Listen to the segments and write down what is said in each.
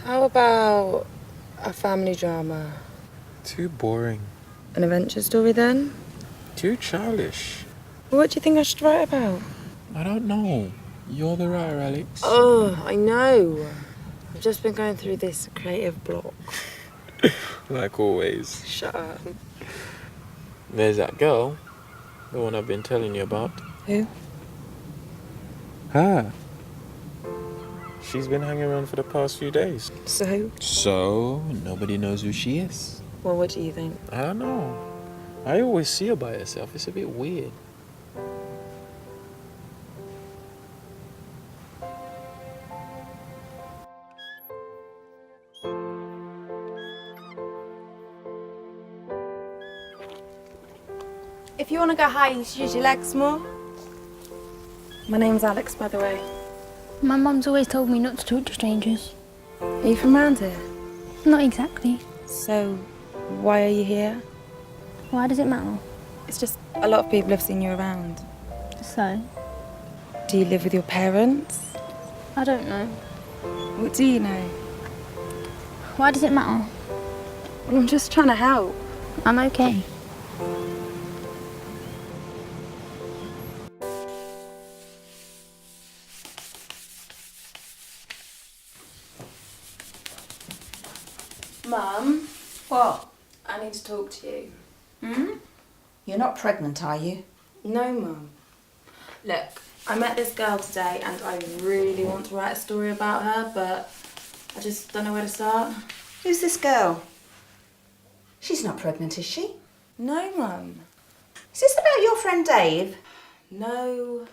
How about a family drama? Too boring. An adventure story then? Too childish. What do you think I should write about? I don't know. You're the writer, Alex. Oh, I know. I've just been going through this creative block. Like always. Shut up. There's that girl. The one I've been telling you about. Who? Her. She's been hanging around for the past few days. So, nobody knows who she is. Well, what do you think? I don't know. I always see her by herself. It's a bit weird. If you want to go high, you should use your legs more. My name's Alex, by the way. My mum's always told me not to talk to strangers. Are you from around here? Not exactly. So, why are you here? Why does it matter? It's just a lot of people have seen you around. So? Do you live with your parents? I don't know. What do you know? Why does it matter? Well, I'm just trying to help. I'm okay. Mum? What? I need to talk to you. You're not pregnant, are you? No, Mum. Look, I met this girl today and I really want to write a story about her, but I just don't know where to start. Who's this girl? She's not pregnant, is she? No, Mum. Is this about your friend Dave? No.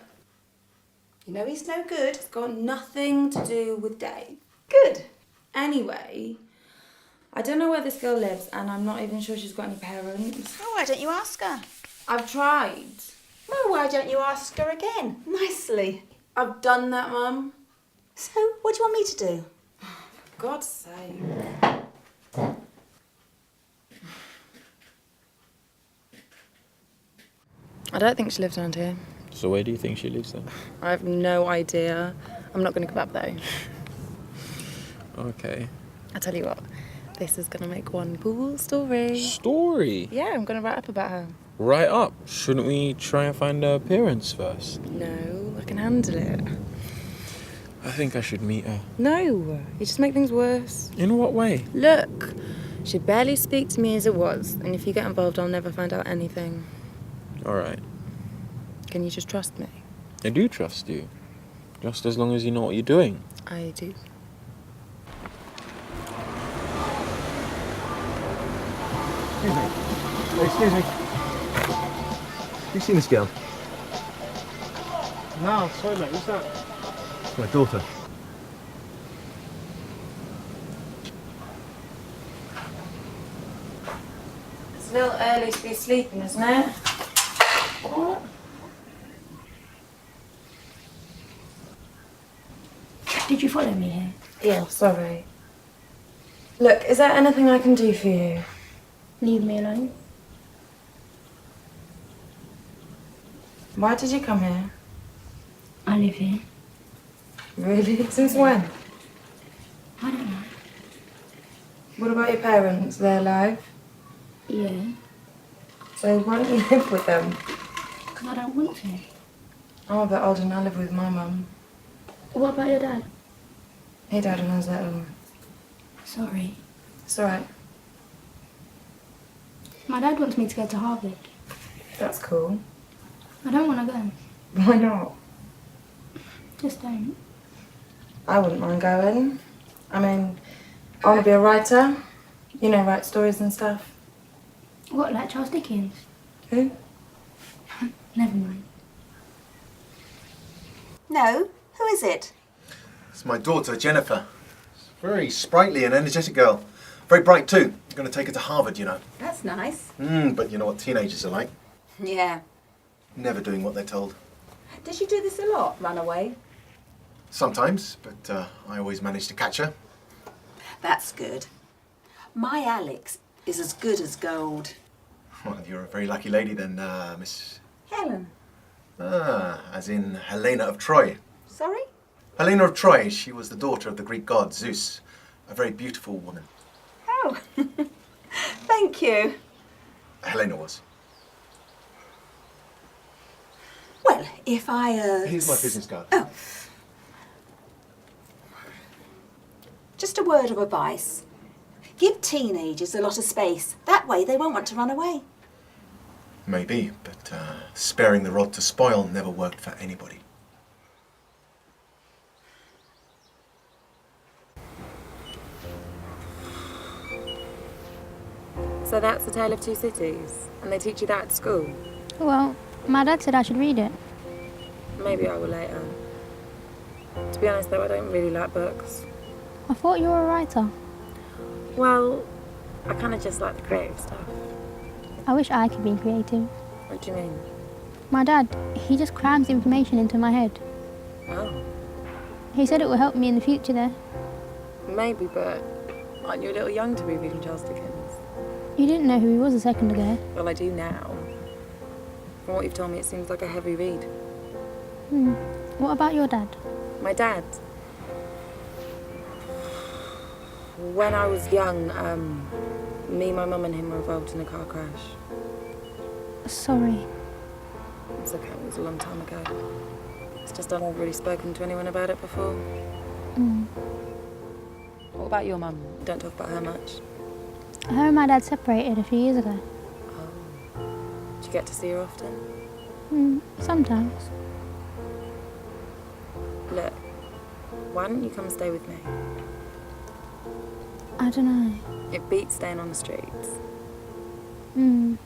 You know he's no good. It's got nothing to do with Dave. Good. Anyway, I don't know where this girl lives and I'm not even sure she's got any parents. Oh, why don't you ask her? I've tried. Well, why don't you ask her again? Nicely. I've done that, Mum. So, what do you want me to do? For God's sake. I don't think she lives around here. So where do you think she lives then? I have no idea. I'm not going to give up though. Okay. I tell you what, this is going to make one cool story. Story? Yeah, I'm going to write up about her. Right up. Shouldn't we try and find her parents first? No, I can handle it. I think I should meet her. No, you just make things worse. In what way? Look, she barely speak to me as it was, and if you get involved, I'll never find out anything. All right. Can you just trust me? I do trust you. Just as long as you know what you're doing. I do. Excuse me. Have you seen this girl? No, sorry mate, what's that? It's my daughter. It's a little early to be sleeping, isn't it? What? Did you follow me here? Yeah, sorry. Look, is there anything I can do for you? Leave me alone. Why did you come here? I live here. Really? Since when? I don't know. What about your parents? They're alive? Yeah. So why don't you live with them? Because I don't want to. I'm a bit older and I live with my mum. What about your dad? He died when I was little. Sorry. It's alright. My dad wants me to go to Harvard. That's cool. I don't want to go. Why not? Just don't. I wouldn't mind going. I mean, I want to be a writer. You know, write stories and stuff. What, like Charles Dickens? Who? Never mind. No. Who is it? It's my daughter, Jennifer. Very sprightly and energetic girl. Very bright too. I'm going to take her to Harvard, you know. That's nice. But you know what teenagers are like. Yeah. Never doing what they're told. Does she do this a lot, run away? Sometimes, but I always manage to catch her. That's good. My Alex is as good as gold. Well, you're a very lucky lady then, Miss... Helen. Ah, as in Helena of Troy. Sorry? Helena of Troy, she was the daughter of the Greek god Zeus. A very beautiful woman. Oh, thank you. Helena was. Well, if I... Here's my business card. Oh. Just a word of advice. Give teenagers a lot of space. That way they won't want to run away. Maybe, but sparing the rod to spoil never worked for anybody. So that's The Tale of Two Cities? And they teach you that at school? Well, my dad said I should read it. Maybe I will later. To be honest though, I don't really like books. I thought you were a writer. Well, I kind of just like the creative stuff. I wish I could be creative. What do you mean? My dad, he just crams information into my head. Oh. He said it will help me in the future there. Maybe, but aren't you a little young to be reading Charles Dickens? You didn't know who he was a second ago. Well, I do now. From what you've told me, it seems like a heavy read. What about your dad? My dad? When I was young, me, my mum and him were involved in a car crash. Sorry. It's okay, it was a long time ago. It's just I've never really spoken to anyone about it before. What about your mum? You don't talk about her much. Her and my dad separated a few years ago. Do you get to see her often? Sometimes. Look, why don't you come stay with me? I don't know. It beats staying on the streets. And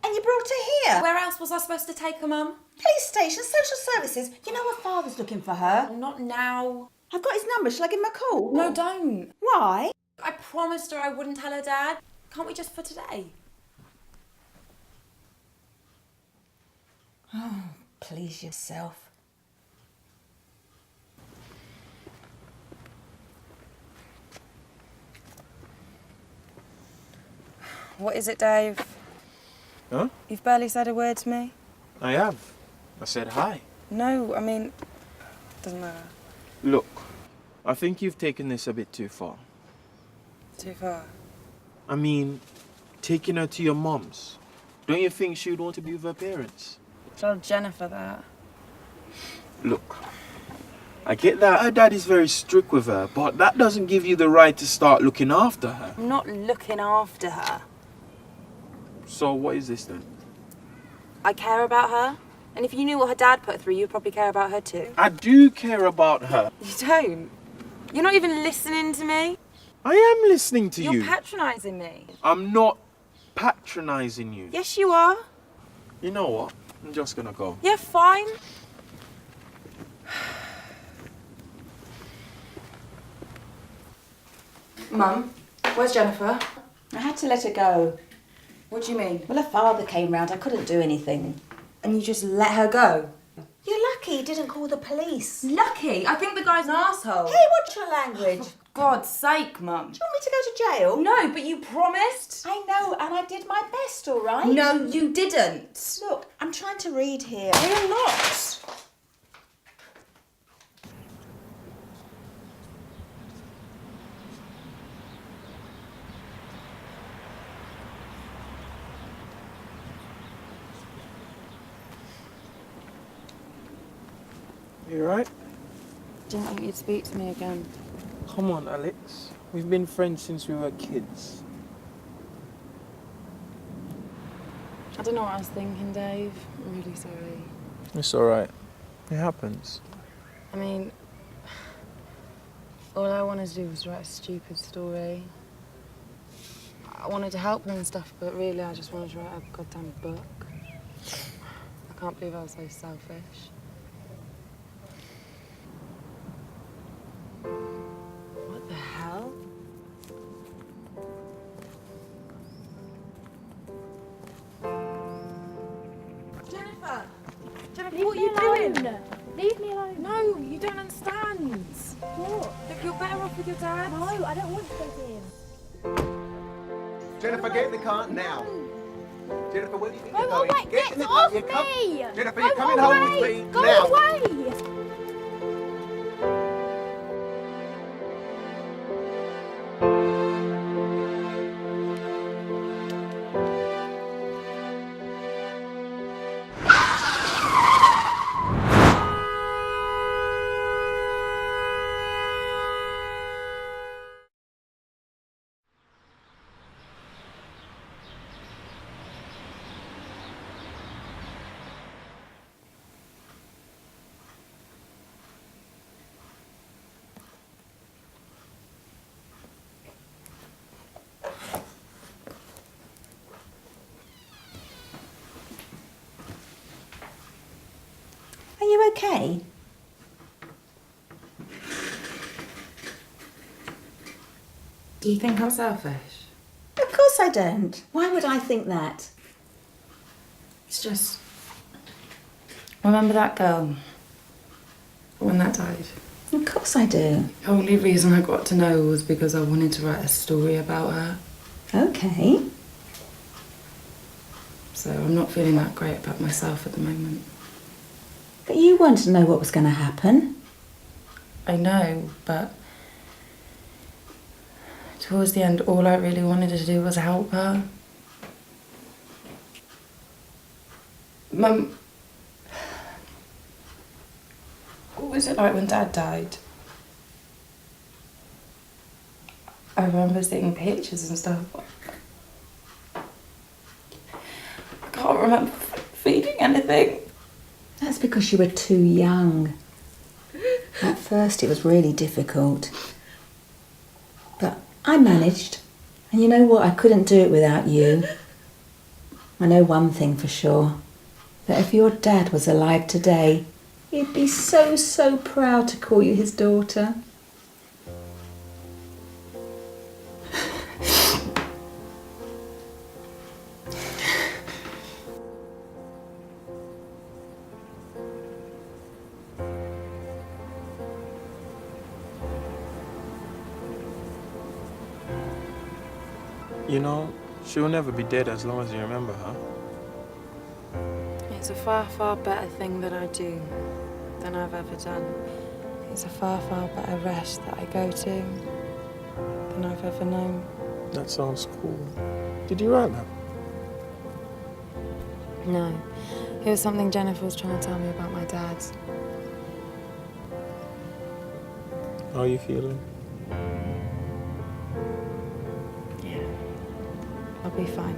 you brought her here? Where else was I supposed to take her, Mum? Police station, social services. You know her father's looking for her. Not now. I've got his number. Shall I give him a call? No, don't. Why? I promised her I wouldn't tell her dad. Can't we just for today? Oh, please yourself. What is it, Dave? Huh? You've barely said a word to me. I have. I said hi. No, I mean, doesn't matter. Look, I think you've taken this a bit too far. Too far. I mean, taking her to your mom's. Don't you think she would want to be with her parents? Tell Jennifer that. Look, I get that her dad is very strict with her, but that doesn't give you the right to start looking after her. I'm not looking after her. So what is this then? I care about her. And if you knew what her dad put through, you'd probably care about her too. I do care about her. You don't? You're not even listening to me. I am listening to you. You're patronising me. I'm not patronising you. Yes, you are. You know what? I'm just gonna go. Yeah, fine. Mum, where's Jennifer? I had to let her go. What do you mean? Well, her father came round. I couldn't do anything. And you just let her go? You're lucky he didn't call the police. Lucky? I think the guy's an arsehole. Hey, what's your language? For God's sake, Mum. Do you want me to go to jail? No, but you promised. I know, and I did my best, all right? No, you didn't. Look, I'm trying to read here. You're not. You right? Didn't think you'd speak to me again. Come on, Alex. We've been friends since we were kids. I don't know what I was thinking, Dave. I'm really sorry. It's alright. It happens. I mean, all I wanted to do was write a stupid story. I wanted to help them and stuff, but really I just wanted to write a goddamn book. I can't believe I was so selfish. What the hell? Jennifer! Jennifer, what are you doing? Leave me alone. No, you don't understand. What? Look, you're better off with your dad. No, I don't want to go to him. Jennifer, get in the car now. Jennifer, where do you think Go you're going? away! Get in the off car. me! Jennifer, Go you're coming home with away! me Go now. away! okay? Do you think I'm selfish? Of course I don't. Why would I think that? It's just... Remember that girl? When that died? Of course I do. The only reason I got to know was because I wanted to write a story about her. Okay. So I'm not feeling that great about myself at the moment. But you wanted to know what was going to happen. I know, but... towards the end, all I really wanted to do was help her. Mum... What was it like when Dad died? I remember seeing pictures and stuff. I can't remember feeling anything. That's because you were too young. At first it was really difficult. But I managed. And you know what? I couldn't do it without you. I know one thing for sure. That if your dad was alive today, he'd be so, so proud to call you his daughter. You know, she'll never be dead as long as you remember her. It's a far, far better thing that I do than I've ever done. It's a far, far better rest that I go to than I've ever known. That sounds cool. Did you write that? No. It was something Jennifer was trying to tell me about my dad. How are you feeling? Yeah. I'll be fine.